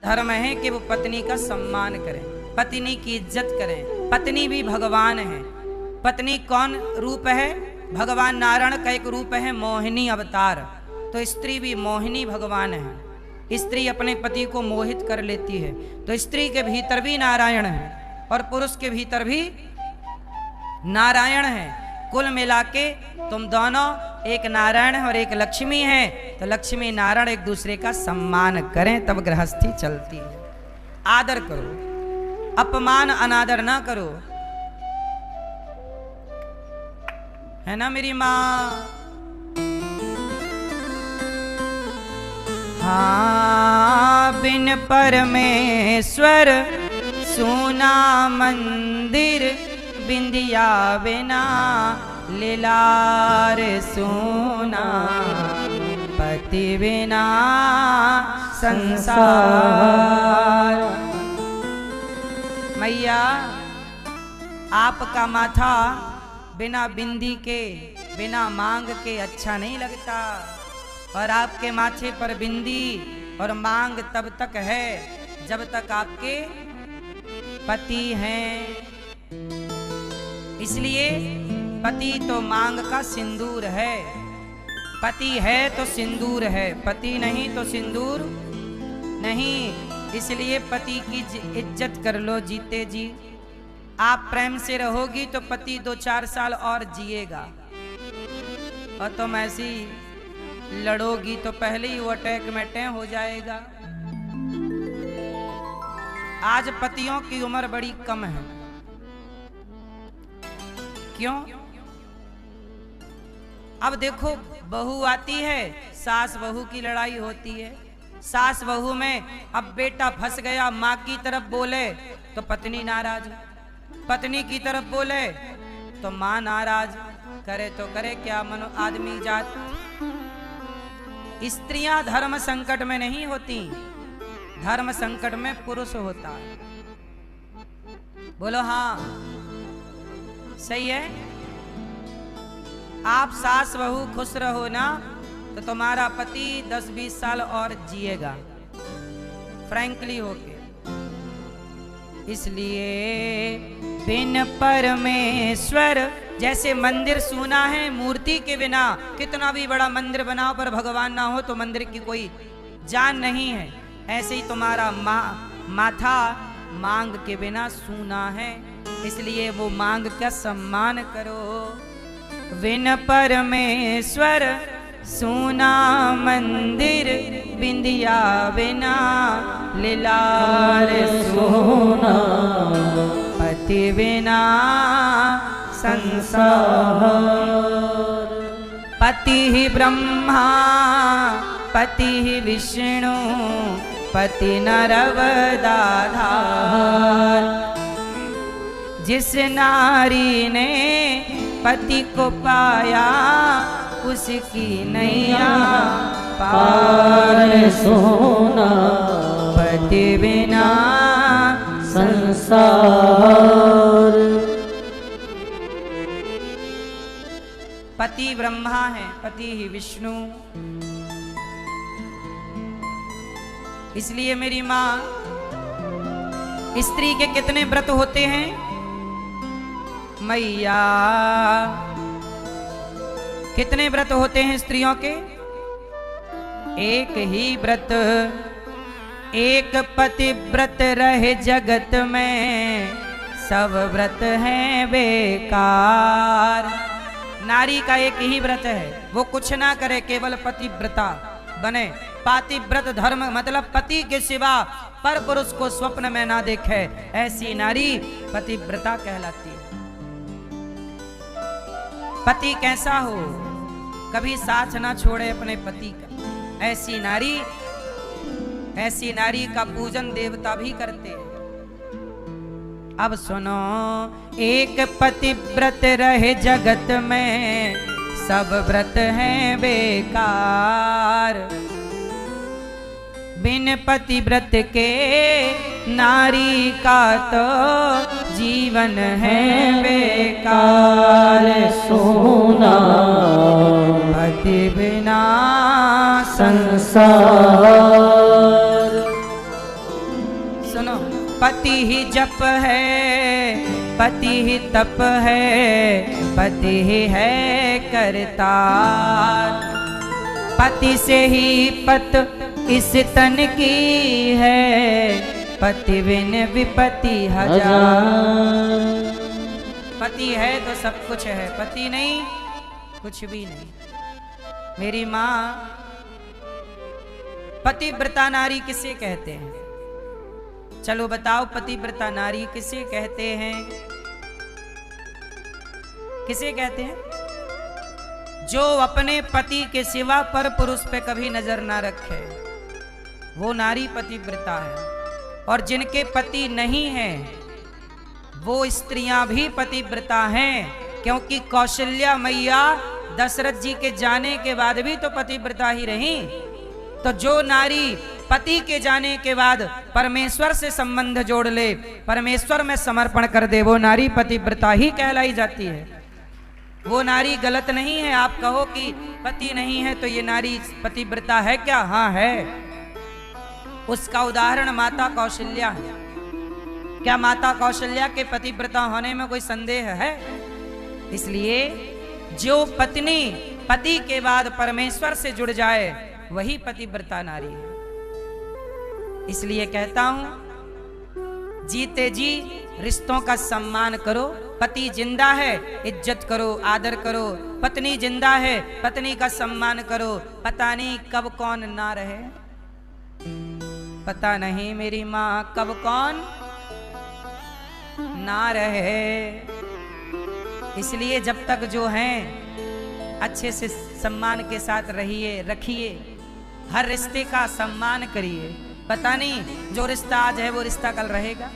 धर्म है कि वो पत्नी का सम्मान करें, पत्नी की इज्जत करें। पत्नी भी भगवान है। पत्नी कौन रूप है? भगवान नारायण का एक रूप है मोहिनी अवतार। तो स्त्री भी मोहिनी भगवान है। स्त्री अपने पति को मोहित कर लेती है। तो स्त्री के भीतर भी नारायण है और पुरुष के भीतर भी नारायण है। कुल मिला के तुम दोनों एक नारायण और एक लक्ष्मी है। तो लक्ष्मी नारायण एक दूसरे का सम्मान करें तब गृहस्थी चलती है। आदर करो, अपमान अनादर ना करो, है ना मेरी माँ? हाँ, बिन परमेश्वर सोना मंदिर, बिंदिया बिना लीलार सोना, पति बिना संसार। मैया, आपका माथा बिना बिंदी के, बिना मांग के अच्छा नहीं लगता। और आपके माथे पर बिंदी और मांग तब तक है जब तक आपके पति हैं। इसलिए पति तो मांग का सिंदूर है। पति है तो सिंदूर है, पति नहीं तो सिंदूर नहीं। इसलिए पति की इज्जत कर लो जीते जी। आप प्रेम से रहोगी तो पति 2-4 साल और जिएगा, और तुम ऐसी लड़ोगी तो पहले ही वो अटैक में टें हो जाएगा। आज पतियों की उम्र बड़ी कम है। क्यों? अब देखो, बहू आती है, सास बहू की लड़ाई होती है। सास बहू में अब बेटा फंस गया, माँ की तरफ बोले तो पत्नी नाराज, पत्नी की तरफ बोले तो माँ नाराज। करे तो करे क्या मनो आदमी जात। स्त्रियां धर्म संकट में नहीं होती, धर्म संकट में पुरुष होता है। बोलो हाँ, सही है। आप सास बहू खुश रहो ना तो तुम्हारा पति 10-20 साल और जिएगा, फ्रैंकली होके। इसलिए बिन परमेश्वर, जैसे मंदिर सूना है मूर्ति के बिना, कितना भी बड़ा मंदिर बनाओ पर भगवान ना हो तो मंदिर की कोई जान नहीं है। ऐसे ही तुम्हारा माथा मांग के बिना सूना है। इसलिए वो मांग का सम्मान करो। बिन परमेश्वर सोना मंदिर, बिंदिया बिना लीलार सोना, पति बिना संसार। पति ही ब्रह्मा, पति ही विष्णु, पति नरवदाधार। जिस नारी ने पति को पाया उसकी नैया पार सोना, पति बिना संसार। पति ब्रह्मा है, पति ही विष्णु। इसलिए मेरी माँ, स्त्री के कितने व्रत होते हैं मैया? कितने व्रत होते हैं स्त्रियों के? एक ही व्रत, एक पतिव्रत रहे जगत में, सब व्रत हैं बेकार। नारी का एक ही व्रत है, वो कुछ ना करे, केवल पतिव्रता बने। पातिव्रत धर्म मतलब पति के सिवा पर पुरुष को स्वप्न में ना देखे, ऐसी नारी पतिव्रता कहलाती है। पति कैसा हो, कभी साथ ना छोड़े अपने पति का, ऐसी नारी का पूजन देवता भी करते हैं। अब सुनो, एक पतिव्रत रहे जगत में, सब व्रत हैं बेकार। बिन पतिव्रत के नारी का तो जीवन है बेकार सोना, पति बिना संसार। सुनो, पति ही जप है, पति ही तप है, पति ही है करतार। पति से ही पत इस तन की है, पति बिन विपत्ति हजार। पति है तो सब कुछ है, पति नहीं कुछ भी नहीं। मेरी माँ, पतिव्रता नारी किसे कहते हैं? चलो बताओ, पतिव्रता नारी किसे कहते हैं? किसे कहते हैं? जो अपने पति के सिवा पर पुरुष पे कभी नजर ना रखे, वो नारी पतिव्रता है। और जिनके पति नहीं हैं, वो स्त्रियां भी पतिव्रता हैं, क्योंकि कौशल्या मैया दशरथ जी के जाने के बाद भी तो पतिव्रता ही रही। तो जो नारी पति के जाने के बाद परमेश्वर से संबंध जोड़ ले, परमेश्वर में समर्पण कर दे, वो नारी पतिव्रता ही कहलाई जाती है। वो नारी गलत नहीं है। आप कहो कि पति नहीं है तो ये नारी पतिव्रता है क्या? हाँ है। उसका उदाहरण माता कौशल्या है। क्या माता कौशल्या के पतिव्रता होने में कोई संदेह है? इसलिए जो पत्नी पति के बाद परमेश्वर से जुड़ जाए, वही पतिव्रता नारी है। इसलिए कहता हूं, जीते जी रिश्तों का सम्मान करो। पति जिंदा है, इज्जत करो, आदर करो। पत्नी जिंदा है, पत्नी का सम्मान करो। पता नहीं कब कौन ना रहे, पता नहीं मेरी माँ कब कौन ना रहे। इसलिए जब तक जो हैं अच्छे से सम्मान के साथ रहिए, रखिए। हर रिश्ते का सम्मान करिए। पता नहीं जो रिश्ता आज है वो रिश्ता कल रहेगा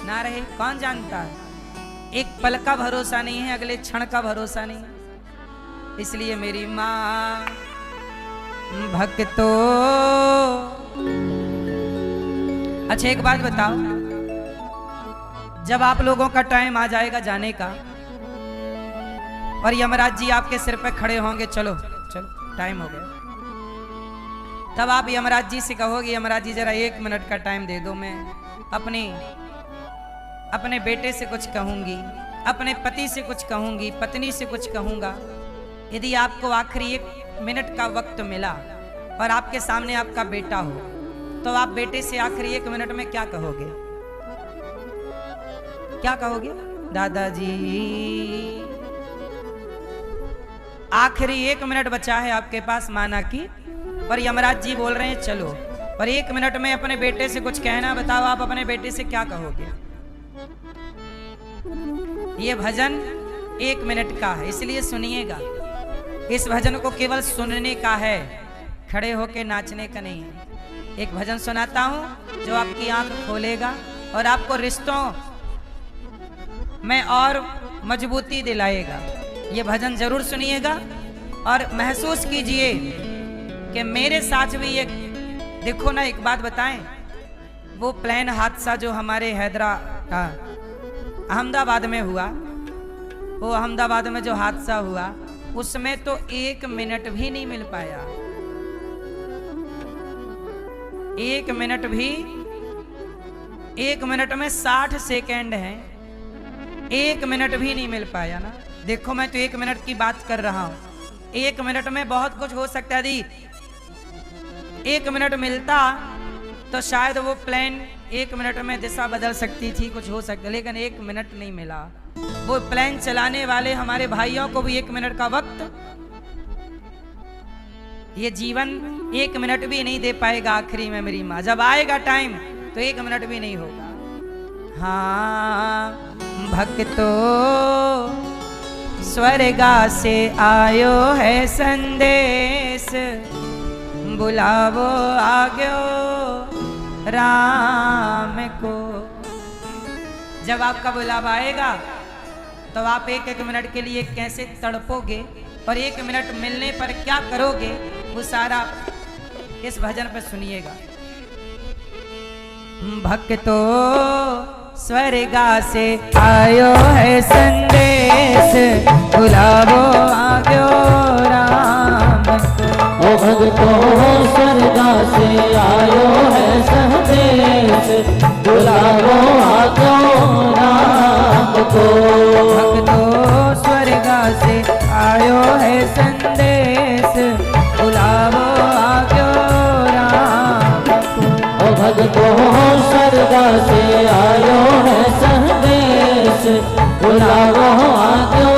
ना रहे, कौन जानता है। एक पल का भरोसा नहीं है, अगले क्षण का भरोसा नहीं है। इसलिए मेरी माँ, भक्तों, अच्छा एक बात बताओ, जब आप लोगों का टाइम आ जाएगा जाने का और यमराज जी आपके सिर पे खड़े होंगे, चलो चलो टाइम हो गया, तब आप यमराज जी से कहोगे, यमराज जी जरा 1 मिनट का टाइम दे दो, मैं अपने बेटे से कुछ कहूंगी, अपने पति से कुछ कहूंगी, पत्नी से कुछ कहूंगा। यदि आपको आखिरी 1 मिनट का वक्त मिला और आपके सामने आपका बेटा हो, तो आप बेटे से आखिरी 1 मिनट में क्या कहोगे? क्या कहोगे? दादाजी। आखिरी 1 मिनट बचा है आपके पास माना की, और यमराज जी बोल रहे हैं चलो, और 1 मिनट में अपने बेटे से कुछ कहना। बताओ आप अपने बेटे से क्या कहोगे? ये भजन 1 मिनट का है, इसलिए सुनिएगा। इस भजन को केवल सुनने का है, खड़े होके नाचने का नहीं है। एक भजन सुनाता हूं जो आपकी आंख खोलेगा और आपको रिश्तों में और मजबूती दिलाएगा। ये भजन जरूर सुनिएगा और महसूस कीजिए कि मेरे साथ भी ये देखो ना। एक बात बताएं, वो प्लेन हादसा जो हमारे अहमदाबाद में हुआ, वो अहमदाबाद में जो हादसा हुआ, उसमें तो 1 मिनट भी नहीं मिल पाया। 1 मिनट भी, 1 मिनट में 60 सेकेंड हैं, 1 मिनट भी नहीं मिल पाया ना। देखो मैं तो 1 मिनट की बात कर रहा हूं। 1 मिनट में बहुत कुछ हो सकता है। यदि 1 मिनट मिलता तो शायद वो प्लेन 1 मिनट में दिशा बदल सकती थी, कुछ हो सकता, लेकिन 1 मिनट नहीं मिला। वो प्लेन चलाने वाले हमारे भाइयों को भी 1 मिनट का वक्त, ये जीवन 1 मिनट भी नहीं दे पाएगा। आखिरी में मेरी माँ, जब आएगा टाइम तो 1 मिनट भी नहीं होगा। हाँ भक्तों, स्वर्गा से आयो है संदेश, बुलावो आग्यो राम को। जब आपका बुलावा आएगा तो आप 1-1 मिनट के लिए कैसे तड़पोगे और 1 मिनट मिलने पर क्या करोगे, वो सारा इस भजन पर सुनिएगा। भक्तों, स्वर्गा से आयो है संदेश, बुलावो आग्यो राम को। ओ भक्तों, स्वर्गा से आयो है संदेश, भक्तों स्वर्ग से आयो है संदेश, बुलावो आग्यो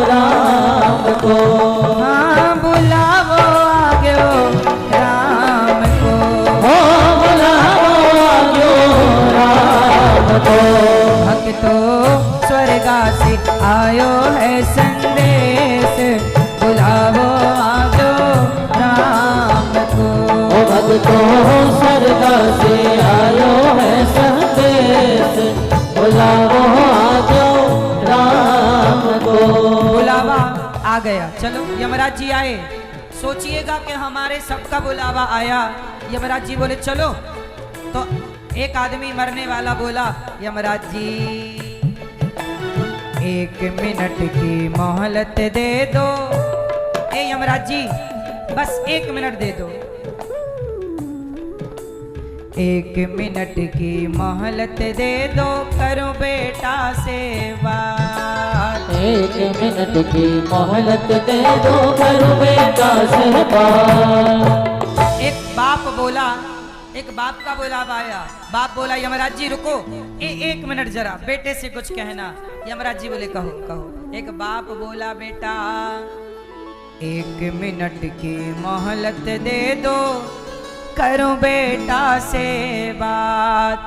राम को। हाँ बुलावो आग्यो राम को, हो बुलावो आग्यो राम को। भक्तों स्वर्ग से आयो है संदेश, बुलावो आग्यो राम को। भक्तों स्वर्ग से आयो है संदेश, बुलावो आग्यो राम को। बुलावा आ गया। चलो यमराज जी आए, सोचिएगा कि हमारे सबका बुलावा आया। यमराज जी बोले चलो, तो एक आदमी मरने वाला बोला यमराज जी 1 मिनट की मोहलत दे दो। ए यमराज जी बस 1 मिनट दे दो, 1 मिनट की मोहलत दे दो, करूं बेटा से बात। 1 मिनट की मोहलत दे दो, करूं बेटा से बात। एक बाप बोला, एक बाप का बुलावा आया। बाप बोला यमराज जी रुको, 1 मिनट जरा बेटे से कुछ कहना। यमराज जी बोले कहो कहो। एक बाप बोला बेटा 1 मिनट की मोहलत दे दो, करूं बेटा से बात।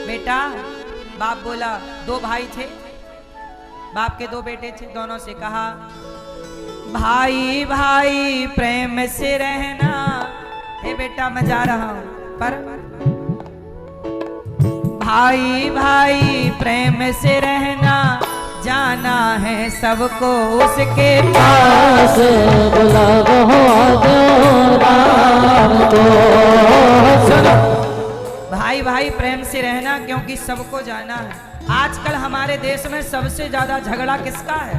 बेटा, बाप बोला 2 भाई थे, बाप के 2 बेटे थे। दोनों से कहा भाई भाई प्रेम से रहना। हे बेटा मैं जा रहा हूं, पर भाई भाई प्रेम से रहना, जाना है सबको उसके पास, बुलावो आग्यो राम को। सुनो, भाई भाई प्रेम से रहना, क्योंकि सबको जाना है। आजकल हमारे देश में सबसे ज्यादा झगड़ा किसका है?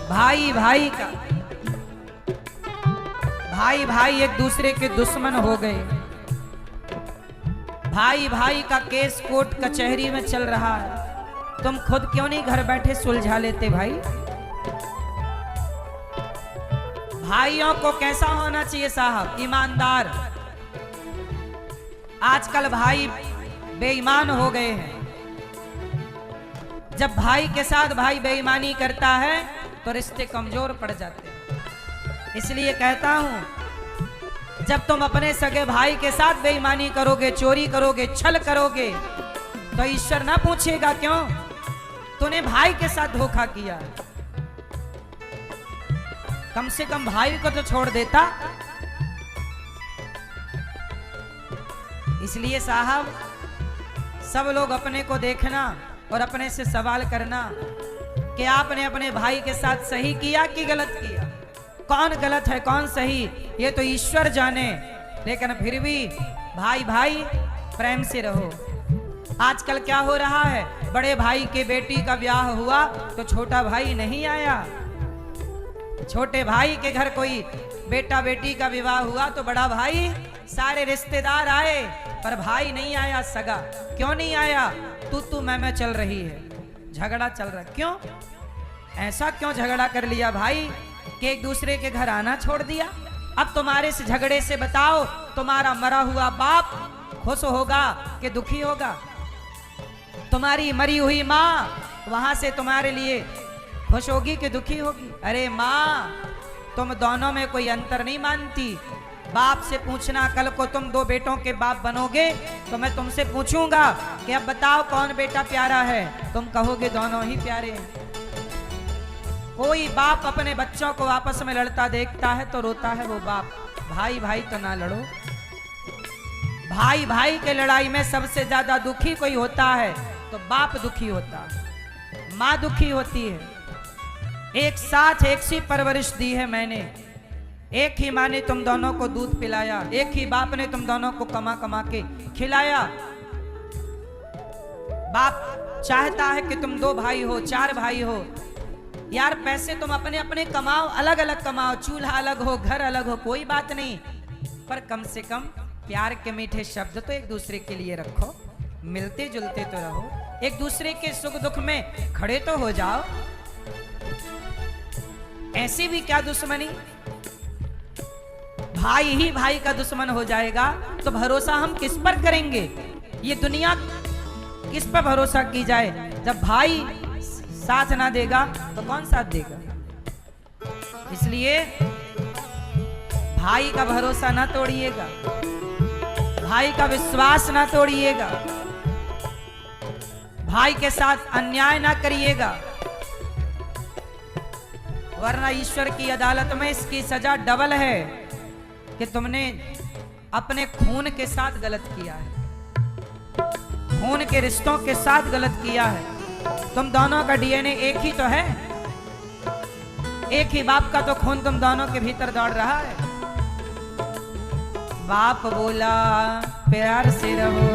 भाई भाई का। भाई भाई एक दूसरे के दुश्मन हो गए। भाई भाई का केस कोर्ट कचहरी में चल रहा है। तुम खुद क्यों नहीं घर बैठे सुलझा लेते भाई? भाइयों को कैसा होना चाहिए साहब? ईमानदार। आजकल भाई बेईमान हो गए हैं। जब भाई के साथ भाई बेईमानी करता है तो रिश्ते कमजोर पड़ जाते हैं। इसलिए कहता हूं, जब तुम अपने सगे भाई के साथ बेईमानी करोगे, चोरी करोगे, छल करोगे, तो ईश्वर ना पूछेगा क्यों तूने भाई के साथ धोखा किया। कम से कम भाई को तो छोड़ देता। इसलिए साहब सब लोग अपने को देखना और अपने से सवाल करना कि आपने अपने भाई के साथ सही किया कि गलत किया। कौन गलत है कौन सही ये तो ईश्वर जाने, लेकिन फिर भी भाई भाई प्रेम से रहो। आजकल क्या हो रहा है, बड़े भाई के बेटी का ब्याह हुआ तो छोटा भाई नहीं आया। छोटे भाई के घर कोई बेटा बेटी का विवाह हुआ तो बड़ा भाई, सारे रिश्तेदार आए पर भाई नहीं आया सगा। क्यों नहीं आया? तू मैं चल रही है, झगड़ा चल रहा। क्यों ऐसा क्यों झगड़ा कर लिया भाई कि एक दूसरे के घर आना छोड़ दिया? अब तुम्हारे से झगड़े से बताओ तुम्हारा मरा हुआ बाप खुश होगा कि दुखी होगा? तुम्हारी मरी हुई माँ वहां से तुम्हारे लिए खुश होगी कि दुखी होगी? अरे माँ, तुम दोनों में कोई अंतर नहीं मानती। बाप से पूछना, कल को तुम 2 बेटों के बाप बनोगे तो मैं तुमसे पूछूंगा कि अब बताओ कौन बेटा प्यारा है? तुम कहोगे दोनों ही प्यारे हैं। कोई बाप अपने बच्चों को आपस में लड़ता देखता है तो रोता है वो बाप। भाई भाई तो ना लड़ो। भाई भाई के लड़ाई में सबसे ज्यादा दुखी कोई होता है तो बाप दुखी होता है, माँ दुखी होती है। एक साथ एक सी परवरिश दी है मैंने, एक ही माँ ने तुम दोनों को दूध पिलाया, एक ही बाप ने तुम दोनों को कमा कमा के खिलाया। बाप चाहता है कि तुम 2 भाई हो, 4 भाई हो। यार पैसे तुम अपने अपने कमाओ, अलग अलग कमाओ, चूल्हा अलग हो, घर अलग हो, कोई बात नहीं, पर कम से कम प्यार के मीठे शब्द तो एक दूसरे के लिए रखो। मिलते जुलते तो रहो, एक दूसरे के सुख दुख में खड़े तो हो जाओ। ऐसी भी क्या दुश्मनी? भाई ही भाई का दुश्मन हो जाएगा तो भरोसा हम किस पर करेंगे? ये दुनिया किस पर भरोसा की जाए? जब भाई साथ ना देगा तो कौन साथ देगा? इसलिए भाई का भरोसा ना तोड़िएगा, भाई का विश्वास ना तोड़िएगा, भाई के साथ अन्याय ना करिएगा, वरना ईश्वर की अदालत में इसकी सजा डबल है कि तुमने अपने खून के साथ गलत किया है, खून के रिश्तों के साथ गलत किया है। तुम दोनों का डीएनए एक ही तो है, एक ही बाप का तो खून तुम दोनों के भीतर दौड़ रहा है। बाप बोला प्यार से रहो,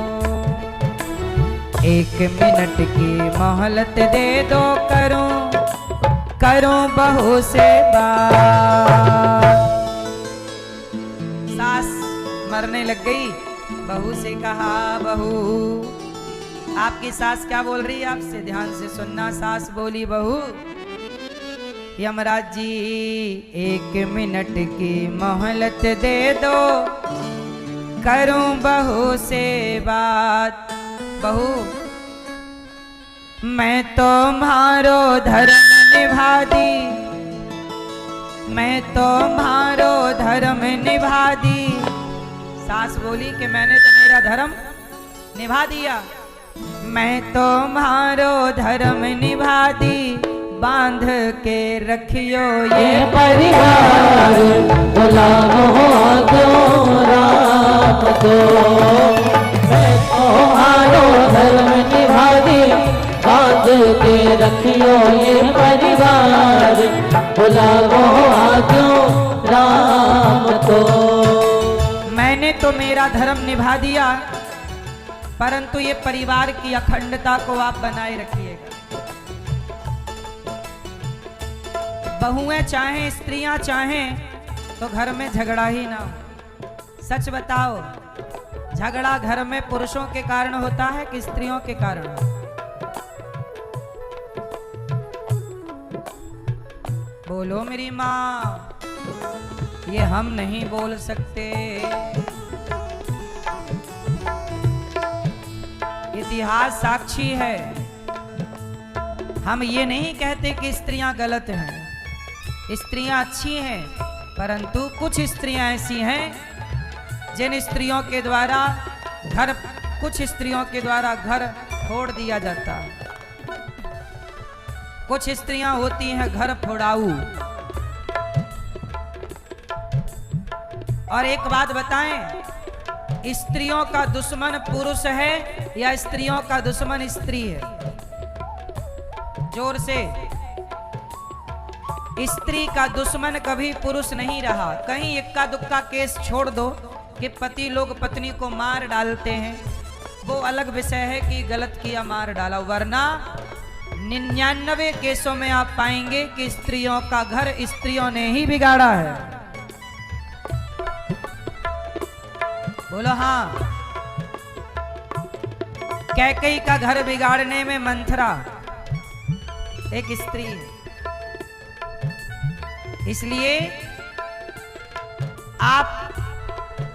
1 मिनट की मोहलत दे दो, करूं बहू से बात। सास मरने लग गई, बहू से कहा, बहू आपकी सास क्या बोल रही है आपसे? ध्यान से सुनना। सास बोली, बहू यमराज जी 1 मिनट की मोहलत दे दो, करूं बहू से बात। बहू मैं तुम्हारो धर्म निभा दी, मैं तुम्हारो धर्म निभा दी। सास बोली कि मैंने तो मेरा धर्म निभा दिया, मैं तुम्हारो धर्म निभा दी, बांध के रखियो ये परिवार, गुलामो क्यों राम को, मैं तुम्हारो धर्म निभा दी, बांध के रखियो ये परिवार, गुलामो क्यों राम को। मैंने तो मेरा धर्म निभा दिया, परंतु ये परिवार की अखंडता को आप बनाए रखिएगा। बहुएं चाहें, स्त्रियां चाहें तो घर में झगड़ा ही ना हो। सच बताओ, झगड़ा घर में पुरुषों के कारण होता है कि स्त्रियों के कारण? बोलो मेरी माँ, ये हम नहीं बोल सकते। इतिहास साक्षी है। हम ये नहीं कहते कि स्त्रियां गलत हैं, स्त्रियां अच्छी हैं, परंतु कुछ स्त्रियां ऐसी हैं जिन स्त्रियों के द्वारा घर, कुछ स्त्रियों के द्वारा घर फोड़ दिया जाता है। कुछ स्त्रियां होती हैं घर फोड़ाऊ। और एक बात बताएं, स्त्रियों का दुश्मन पुरुष है या स्त्रियों का दुश्मन स्त्री है? जोर से। स्त्री का दुश्मन कभी पुरुष नहीं रहा। कहीं इक्का दुक्का केस छोड़ दो कि पति लोग पत्नी को मार डालते हैं, वो अलग विषय है कि गलत किया, मार डाला, वरना 99 केसों में आप पाएंगे कि स्त्रियों का घर स्त्रियों ने ही बिगाड़ा है। बोलो हाँ। कैकेयी का घर बिगाड़ने में मंथरा एक स्त्री है। इसलिए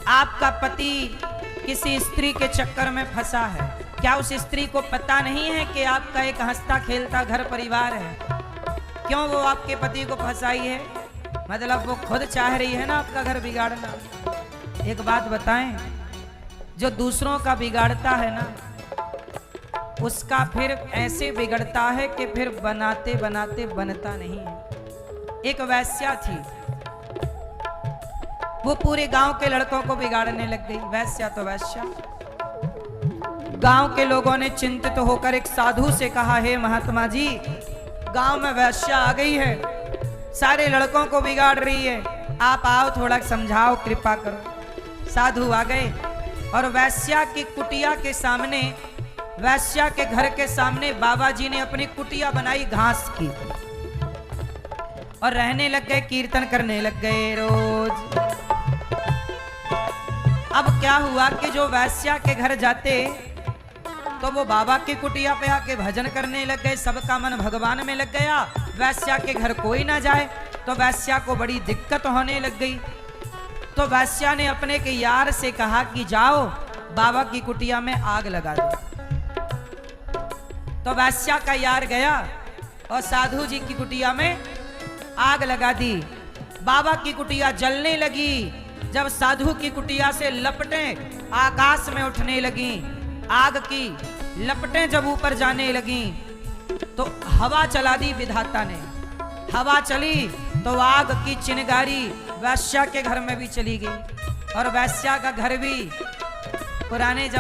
आपका पति किसी स्त्री के चक्कर में फंसा है, क्या उस स्त्री को पता नहीं है कि आपका एक हंसता खेलता घर परिवार है? क्यों वो आपके पति को फंसाई है? मतलब वो खुद चाह रही है ना आपका घर बिगाड़ना। एक बात बताएं, जो दूसरों का बिगाड़ता है ना, उसका फिर ऐसे बिगड़ता है कि फिर बनाते बनाते बनता नहीं है। एक वैश्या थी, वो पूरे गांव के लड़कों को बिगाड़ने लग गई। वैश्या तो वैश्या। गांव के लोगों ने चिंतित होकर एक साधु से कहा, हे महात्मा जी, गांव में वैश्या आ गई है, सारे लड़कों को बिगाड़ रही है, आप आओ थोड़ा समझाओ, कृपा करो। साधु आ गए और वैश्या की कुटिया के सामने, वैश्या के घर के सामने बाबा जी ने अपनी कुटिया बनाई घास की और रहने लग गए, कीर्तन करने लग गए रोज। अब क्या हुआ कि जो वैश्या के घर जाते तो वो बाबा की कुटिया पे आके भजन करने लग गए, सबका मन भगवान में लग गया। वैश्या के घर कोई ना जाए तो वैश्या को बड़ी दिक्कत होने लग गई। तो वैश्या ने अपने के यार से कहा कि जाओ बाबा की कुटिया में आग लगा दो। तो वैश्या का यार गया और साधु जी की कुटिया में आग लगा दी। बाबा की कुटिया जलने लगी। जब साधु की कुटिया से लपटें आकाश में उठने लगी, आग की लपटें जब ऊपर जाने लगी, तो हवा चला दी विधाता ने। हवा चली तो आग की चिनगारी वैश्या के घर में भी चली गई, और वैश्या का घर भी पुराने जमाने